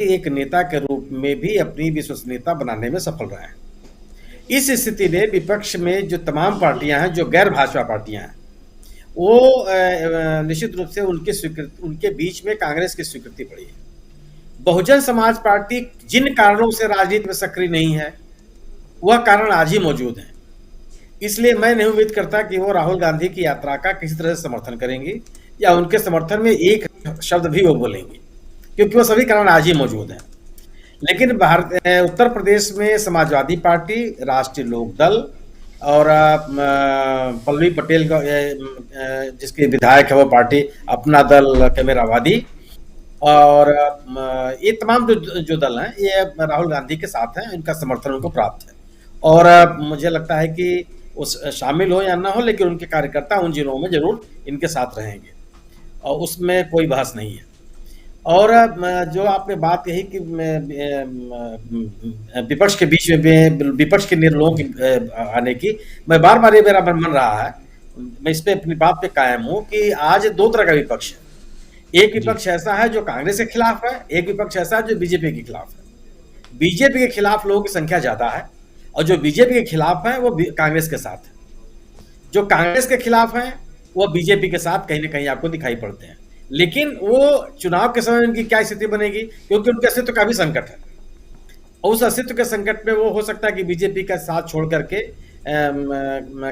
एक नेता के रूप में भी अपनी विश्वसनीयता बनाने में सफल रहे हैं। इस स्थिति में विपक्ष में जो तमाम पार्टियां हैं, जो गैर भाजपा पार्टियां हैं, वो निश्चित रूप से उनके बीच में कांग्रेस की स्वीकृति पड़ी है। बहुजन समाज पार्टी जिन कारणों से राजनीति में सक्रिय नहीं है, वह कारण आज ही मौजूद है। इसलिए मैं नहीं उम्मीद करता कि वो राहुल गांधी की यात्रा का किसी तरह से समर्थन करेंगी या उनके समर्थन में एक शब्द भी वो बोलेंगे, क्योंकि वो सभी कारण आज ही मौजूद हैं। लेकिन उत्तर प्रदेश में समाजवादी पार्टी, राष्ट्रीय लोक दल और पल्लवी पटेल का जिसके विधायक है वो पार्टी अपना दल कैमरावादी, और ये तमाम जो दल हैं ये राहुल गांधी के साथ हैं, इनका समर्थन उनको प्राप्त है। और मुझे लगता है कि उस शामिल हो या ना हो, लेकिन उनके कार्यकर्ता उन जिलों में जरूर इनके साथ रहेंगे और उसमें कोई बहस नहीं है। और जो आपने बात कही कि विपक्ष के बीच में विपक्ष के निर्णयों की आने की, मैं बार बार ये मेरा मन रहा है, मैं इस पे अपनी बात पे कायम हूं कि आज दो तरह का विपक्ष है। एक विपक्ष ऐसा है जो कांग्रेस के खिलाफ है, एक विपक्ष ऐसा है जो बीजेपी के खिलाफ है। बीजेपी के खिलाफ लोगों की संख्या ज्यादा है और जो बीजेपी के खिलाफ है वो कांग्रेस के साथ है। जो कांग्रेस के खिलाफ है वो बीजेपी के साथ कहीं ना कहीं आपको दिखाई पड़ते हैं, लेकिन वो चुनाव के समय उनकी क्या स्थिति बनेगी, क्योंकि उनके अस्तित्व का भी संकट है। और उस अस्तित्व के संकट में वो हो सकता है कि बीजेपी का साथ छोड़ करके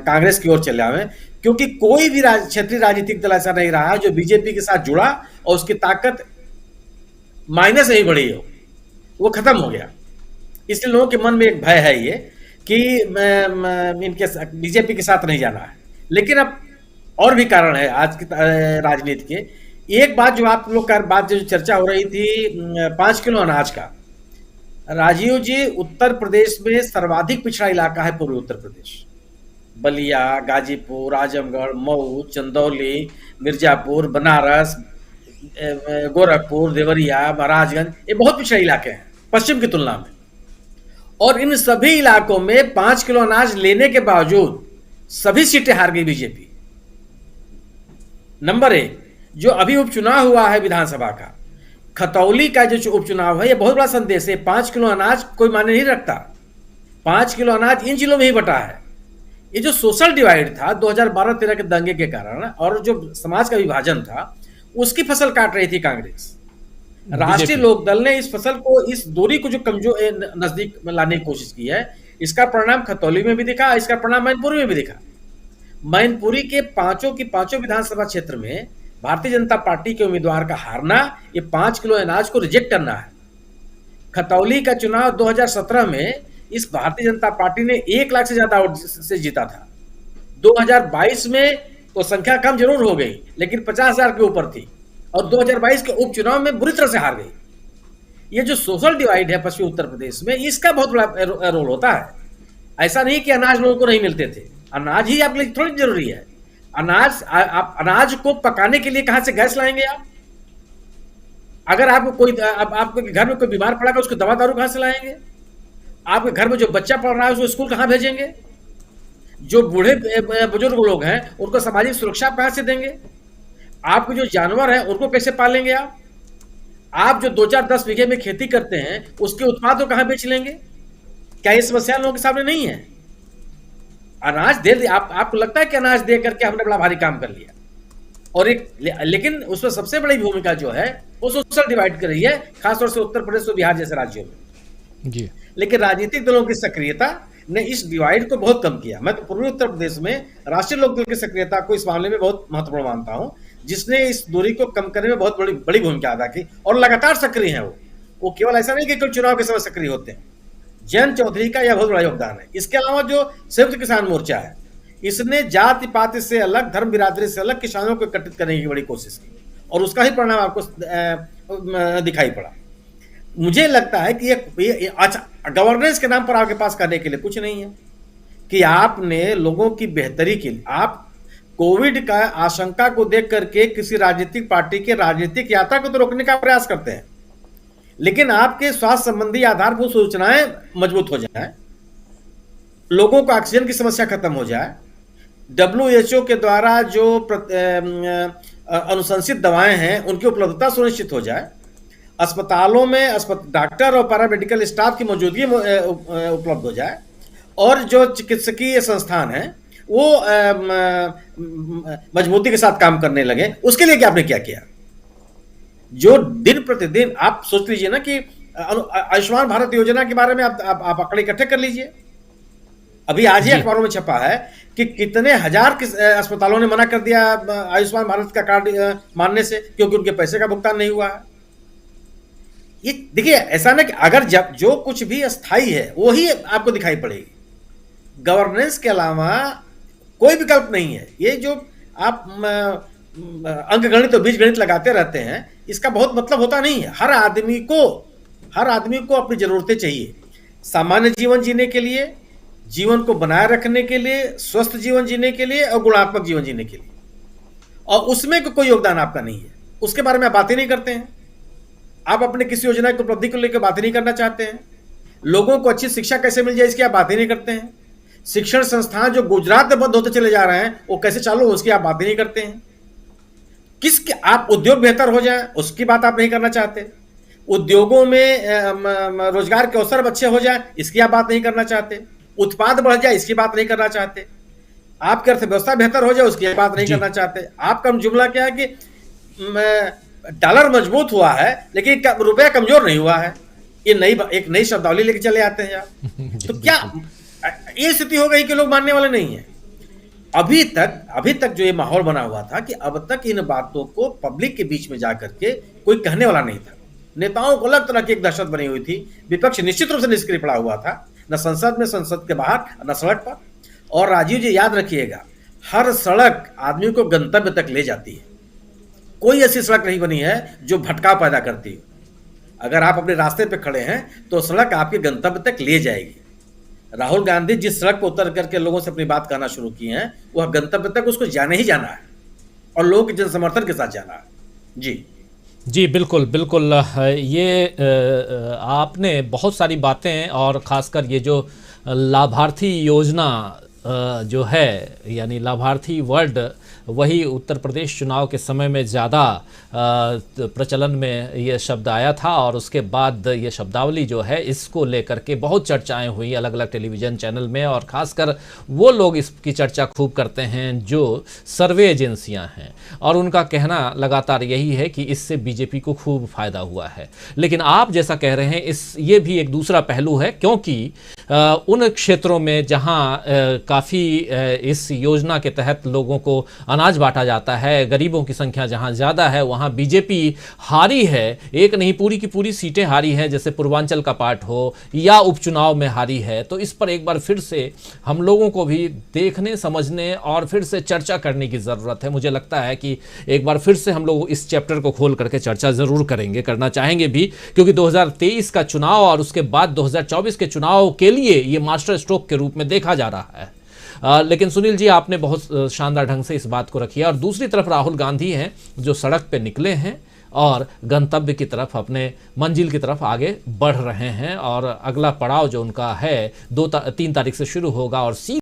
कांग्रेस की ओर चले आवे, क्योंकि कोई भी क्षेत्रीय राजनीतिक दल ऐसा नहीं रहा जो बीजेपी के साथ जुड़ा और उसकी ताकत माइनस नहीं बढ़ी हो, वो खत्म हो गया। इसलिए लोगों के मन में एक भय है ये कि इनके बीजेपी के साथ नहीं जाना है। लेकिन अब और भी कारण है आज की राजनीति के। एक बात जो आप लोग का बात जो चर्चा हो रही थी 5 किलो अनाज का, राजीव जी, उत्तर प्रदेश में सर्वाधिक पिछड़ा इलाका है पूर्वी उत्तर प्रदेश। बलिया, गाजीपुर, आजमगढ़, मऊ, चंदौली, मिर्जापुर, बनारस, गोरखपुर, देवरिया, महाराजगंज, ये बहुत पिछड़े इलाके हैं पश्चिम की तुलना में। और इन सभी इलाकों में 5 किलो अनाज लेने के बावजूद सभी सीटें हार गई बीजेपी। नंबर 1, जो अभी उपचुनाव हुआ है विधानसभा का, खतौली का जो उपचुनाव है, ये बहुत बड़ा संदेश है। 5 किलो अनाज कोई मायने नहीं रखता। 5 किलो अनाज इन जिलों में ही बटा है। ये जो सोशल डिवाइड था 2012-13 के दंगे के कारण और जो समाज का विभाजन था, उसकी फसल काट रही थी कांग्रेस। राष्ट्रीय लोकदल ने इस फसल को, इस दूरी को जो कमजोर नजदीक में लाने की कोशिश की है, इसका परिणाम खतौली में भी दिखा, इसका परिणाम मैनपुरी में भी दिखा। मैनपुरी के पांचों विधानसभा क्षेत्र में भारतीय जनता पार्टी के उम्मीदवार का हारना, ये 5 किलो अनाज को रिजेक्ट करना है। खतौली का चुनाव 2017 में इस भारतीय जनता पार्टी ने 1 लाख से ज्यादा वोट से जीता था। 2022 में तो संख्या कम जरूर हो गई, लेकिन 50,000 के ऊपर थी और 2022 के उपचुनाव में बुरी तरह से हार गई। ये जो सोशल डिवाइड है पश्चिमी उत्तर प्रदेश में, इसका बहुत बड़ा रोल होता है। ऐसा नहीं कि अनाज लोगों को नहीं मिलते थे, अनाज ही आपके लिए थोड़ी जरूरी है। आप अनाज को पकाने के लिए कहां से गैस लाएंगे आप? अगर आपको कोई आपके घर में कोई बीमार पड़ा, उसको दवा दारू कहां से लाएंगे? आपके घर में जो बच्चा पढ़ रहा है उसको स्कूल कहां भेजेंगे? जो बूढ़े बुजुर्ग लोग हैं उनको सामाजिक सुरक्षा कहां से देंगे? आपके जो जानवर हैं उनको कैसे पालेंगे आप जो 2-4-10 बीघे में खेती करते हैं उसके उत्पाद को कहां बेच लेंगे? क्या ये समस्या लोगों के सामने नहीं है? अनाज दे आपको लगता है कि अनाज दे करके हमने बड़ा भारी काम कर लिया, और लेकिन उसमें सबसे बड़ी भूमिका जो है वो सोशल डिवाइड कर रही है, खासतौर से उत्तर प्रदेश और बिहार जैसे राज्यों में जी। लेकिन राजनीतिक दलों की सक्रियता ने इस डिवाइड को बहुत कम किया। मैं तो पूर्वी उत्तर प्रदेश में राष्ट्रीय लोकदल की सक्रियता को इस मामले में बहुत महत्वपूर्ण मानता हूं, जिसने इस दूरी को कम करने में बहुत बड़ी भूमिका अदा की और लगातार सक्रिय है। वो केवल ऐसा नहीं कि केवल चुनाव के समय सक्रिय होते हैं। जयंत चौधरी का यह बहुत बड़ा योगदान है। इसके अलावा जो संयुक्त किसान मोर्चा है, इसने जाति पाति से अलग, धर्म बिरादरी से अलग किसानों को एकत्रित करने की बड़ी कोशिश की और उसका ही परिणाम आपको दिखाई पड़ा। मुझे लगता है कि ये अच्छा, गवर्नेंस के नाम पर आपके पास करने के लिए कुछ नहीं है कि आपने लोगों की बेहतरी के लिए, आप कोविड का आशंका को देख करके किसी राजनीतिक पार्टी के राजनीतिक यात्रा को तो रोकने का प्रयास करते हैं, लेकिन आपके स्वास्थ्य संबंधी आधारभूत सूचनाएं मजबूत हो जाए, लोगों को ऑक्सीजन की समस्या खत्म हो जाए, WHO के द्वारा जो अनुशंसित दवाएं हैं उनकी उपलब्धता सुनिश्चित हो जाए, अस्पतालों में डॉक्टर और पैरामेडिकल स्टाफ की मौजूदगी उपलब्ध हो जाए, और जो चिकित्सकीय संस्थान है वो मजबूती के साथ काम करने लगे। उसके लिए क्या आपने क्या किया? जो दिन प्रतिदिन आप सोच लीजिए ना कि आयुष्मान भारत योजना के बारे में आप आंकड़े इकट्ठे कर लीजिए। अभी आज ही अखबारों में छपा है कि कितने हजार अस्पतालों ने मना कर दिया आयुष्मान भारत का कार्ड मानने से, क्योंकि उनके पैसे का भुगतान नहीं हुआ है। ये देखिए, ऐसा ना कि अगर जब जो कुछ भी अस्थाई है वो ही आपको दिखाई पड़ेगी, गवर्नेंस के अलावा कोई विकल्प नहीं है। ये जो आप अंकगणित और बीजगणित लगाते रहते हैं, इसका बहुत मतलब होता नहीं है। हर आदमी को अपनी जरूरतें चाहिए, सामान्य जीवन जीने के लिए, जीवन को बनाए रखने के लिए, स्वस्थ जीवन जीने के लिए और गुणात्मक जीवन जीने के लिए, और उसमें कोई योगदान आपका नहीं है। उसके बारे में आप बात ही नहीं करते हैं। आप अपने किसी योजना की उपलब्धि को लेकर बात ही नहीं करना चाहते हैं। लोगों को अच्छी शिक्षा कैसे मिल जाए इसकी आप बात ही नहीं करते हैं। शिक्षण संस्थान जो गुजरात में बंद होते चले जा रहे हैं वो कैसे चालू हो उसकी आप बात ही नहीं करते हैं। आप उद्योग बेहतर हो जाए उसकी बात आप नहीं करना चाहते। उद्योगों में रोजगार के अवसर अच्छे हो जाए इसकी आप बात नहीं करना चाहते। उत्पाद बढ़ जाए इसकी बात नहीं करना चाहते। आपकी अर्थव्यवस्था बेहतर हो जाए उसकी बात नहीं करना चाहते। आपका जुमला क्या है कि डॉलर मजबूत हुआ है लेकिन रुपया कमजोर नहीं हुआ है। ये एक नई शब्दावली लेके चले आते हैं आप। तो क्या ये स्थिति हो गई कि लोग मानने वाले नहीं है। अभी तक जो ये माहौल बना हुआ था कि अब तक इन बातों को पब्लिक के बीच में जाकर के कोई कहने वाला नहीं था। नेताओं को अलग तरह की एक दहशत बनी हुई थी। विपक्ष निश्चित रूप से निष्क्रिय पड़ा हुआ था, न संसद में, संसद के बाहर, न सड़क पर। और राजीव जी याद रखिएगा, हर सड़क आदमी को गंतव्य तक ले जाती है। कोई ऐसी सड़क नहीं बनी है जो भटकाव पैदा करती है। अगर आप अपने रास्ते पे खड़े हैं तो सड़क आपके गंतव्य तक ले जाएगी। राहुल गांधी जिस सड़क पर उतर करके लोगों से अपनी बात कहना शुरू की है वह गंतव्य तक उसको जाने ही जाना है और लोगों के जन समर्थन के साथ जाना है। जी बिल्कुल बिल्कुल। ये आपने बहुत सारी बातें, और ख़ासकर ये जो लाभार्थी योजना जो है, यानी लाभार्थी वर्ड, वही उत्तर प्रदेश चुनाव के समय में ज़्यादा प्रचलन में ये शब्द आया था। और उसके बाद ये शब्दावली जो है इसको लेकर के बहुत चर्चाएं हुई अलग अलग टेलीविज़न चैनल में। और ख़ासकर वो लोग इसकी चर्चा खूब करते हैं जो सर्वे एजेंसियां हैं, और उनका कहना लगातार यही है कि इससे बीजेपी को खूब फ़ायदा हुआ है। लेकिन आप जैसा कह रहे हैं ये भी एक दूसरा पहलू है, क्योंकि उन क्षेत्रों में जहाँ काफ़ी इस योजना के तहत लोगों को अनाज बांटा जाता है, गरीबों की संख्या जहां ज़्यादा है, वहां बीजेपी हारी है। एक नहीं, पूरी की पूरी सीटें हारी हैं, जैसे पूर्वांचल का पार्ट हो या उपचुनाव में हारी है। तो इस पर एक बार फिर से हम लोगों को भी देखने, समझने और फिर से चर्चा करने की ज़रूरत है। मुझे लगता है कि एक बार फिर से हम लोग इस चैप्टर को खोल करके चर्चा ज़रूर करेंगे, करना चाहेंगे भी, क्योंकि 2023 का चुनाव और उसके बाद 2024 के चुनाव के लिए ये मास्टर स्ट्रोक के रूप में देखा जा रहा है। लेकिन सुनील जी, आपने बहुत शानदार ढंग से इस बात को रखी है। और दूसरी तरफ राहुल गांधी हैं जो सड़क पे निकले हैं और गंतव्य की तरफ, अपने मंजिल की तरफ आगे बढ़ रहे हैं। और अगला पड़ाव जो उनका है 3 तारीख से शुरू होगा और